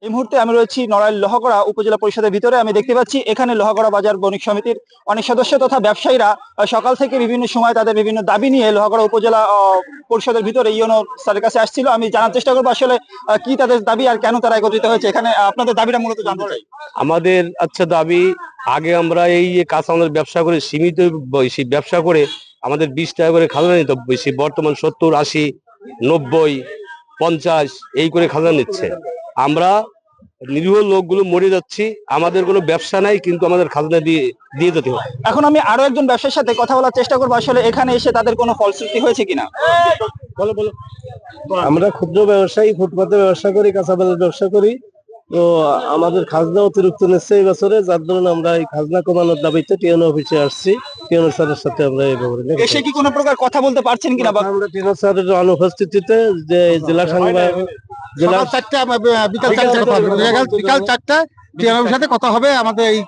এই মুহূর্তে আমি রয়েছি নড়াইল লোহাগড়া উপজেলা পরিষদের ভিতরে। আমি দেখতে পাচ্ছি এখানে লোহাগড়া বাজার বণিক সমিতির অনেক সদস্য তথা ব্যবসায়ীরা সকাল থেকে বিভিন্ন সময় তাদের বিভিন্ন দাবি নিয়ে লোহাগড়া উপজেলা পরিষদের ভিতরে ইউনো স্যারের কাছে আসছিল। আমি জানার চেষ্টা করবো আসলে কি তাদের দাবি আর কেন তারা একত্রিত হয়েছে। এখানে আপনাদের দাবিটা মূলত জানতে চাই। আমাদের দাবি, আগে আমরা এই কাঁচামালের ব্যবসা করে সীমিত বেশি ব্যবসা করে আমাদের 20 টাকা করে খাজনা নিত বেশি, বর্তমান 70, 80, 90, 50 এই করে খাজনা নিচ্ছে। আমরা নিরীহ লোকগুলো মরে যাচ্ছি, আমাদের কোনো ব্যবসা নাই কিন্তু আমাদের খাজনা দিয়ে যেতে হবে। এখন আমি আরো একজন ব্যবসায়ীর সাথে কথা বলার চেষ্টা করবো আসলে এখানে এসে তাদের কোনো ফলশ্রুতি হয়েছে কিনা। বলো বলো। আমরা ক্ষুদ্র ব্যবসায়ী, ফুটপাতে ব্যবসা করি, কাঁচামালের ব্যবসা করি। তো আমাদের খাজনা অতিরিক্ত নিচ্ছে এই বছরে, যার জন্য আমরা এই খাজনা কমানোর দাবিতে টিএনও অফিসে আসছি। টিএনও স্যারের সাথে আমরা এই ব্যাপারে এসে কি কোনো প্রকার কথা বলতে পারছেন কিনা? আমরা টিএনও স্যারের অনুপস্থিতিতে যে জেলা সংবাদ জেলা বিকাল 4টা টিএনওর সাথে কথা হবে আমাদের এই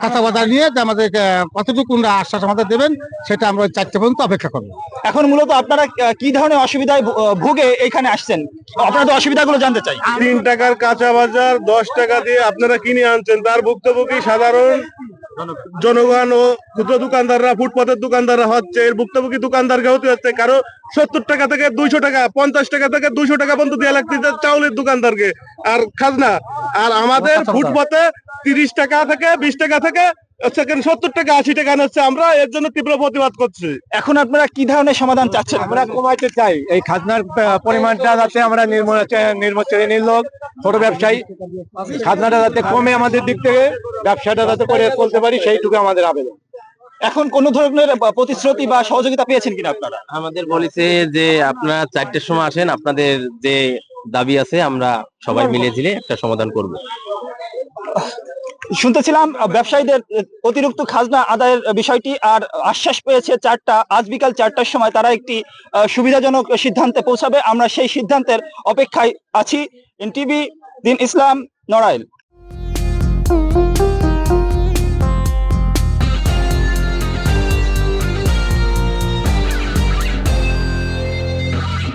কাঁচা বাজার নিয়ে, যে আমাদের কতটুকু আশ্বাস আমাদের দেবেন সেটা আমরা 4টা পর্যন্ত অপেক্ষা করবো। এখন মূলত আপনারা কি ধরনের অসুবিধায় ভুগে এখানে আসছেন, আপনাদের অসুবিধাগুলো জানতে চাই। 3 টাকার কাঁচা বাজার 10 টাকা দিয়ে আপনারা কিনে আনছেন, তার ভুক্তভোগী সাধারণ জনগণ ও ক্ষুদ্র দোকানদাররা, ফুটপাতের দোকানদাররা হচ্ছে। এর ভুক্তভোগী দোকানদারকে হতে হচ্ছে কারো 70 টাকা থেকে 200 টাকা, 50 টাকা থেকে 200 টাকা পর্যন্ত দেওয়া লাগতেছে চাউলের দোকানদারকে আর খাজনা। আর আমাদের ফুটপাতে 30 টাকা থেকে 20 টাকা থেকে 70 টাকা 80 টাকা হচ্ছে। আমরা এর জন্য তীব্র প্রতিবাদ করছি। এখন আপনারা কি ধরনের সমাধান চাচ্ছেন? আমরা কমাইতে চাই এই খাজনার পরিমাণটা, যাতে আমরা নিম্ন লোক ছোট ব্যবসায়ী খাজনাটা যাতে কমে আমাদের দিক থেকে ব্যবসাটা যাতে করে চলতে পারি, সেইটুকু আমাদের আবেদন। এখন কোন ধরনের প্রতিশ্রুতি বা সহযোগিতা পেয়েছেন কিনা আপনারা? আমাদের বলেছে যে আপনারা 4টের সময় আসেন, আপনাদের যে দাবি আছে আমরা সবাই মিলে ঝিলে একটা সমাধান করব। শুনতেছিলাম ব্যবসায়ীদের অতিরিক্ত খাজনা আদায়ের বিষয়টি, আর আশ্বাস পেয়েছে আজ বিকাল 4টার সময় তারা একটি সুবিধাজনক সিদ্ধান্তে পৌঁছাবে। আমরা সেই সিদ্ধান্তের অপেক্ষায় আছি। এনটিভি, দিন ইসলাম, নড়াইল।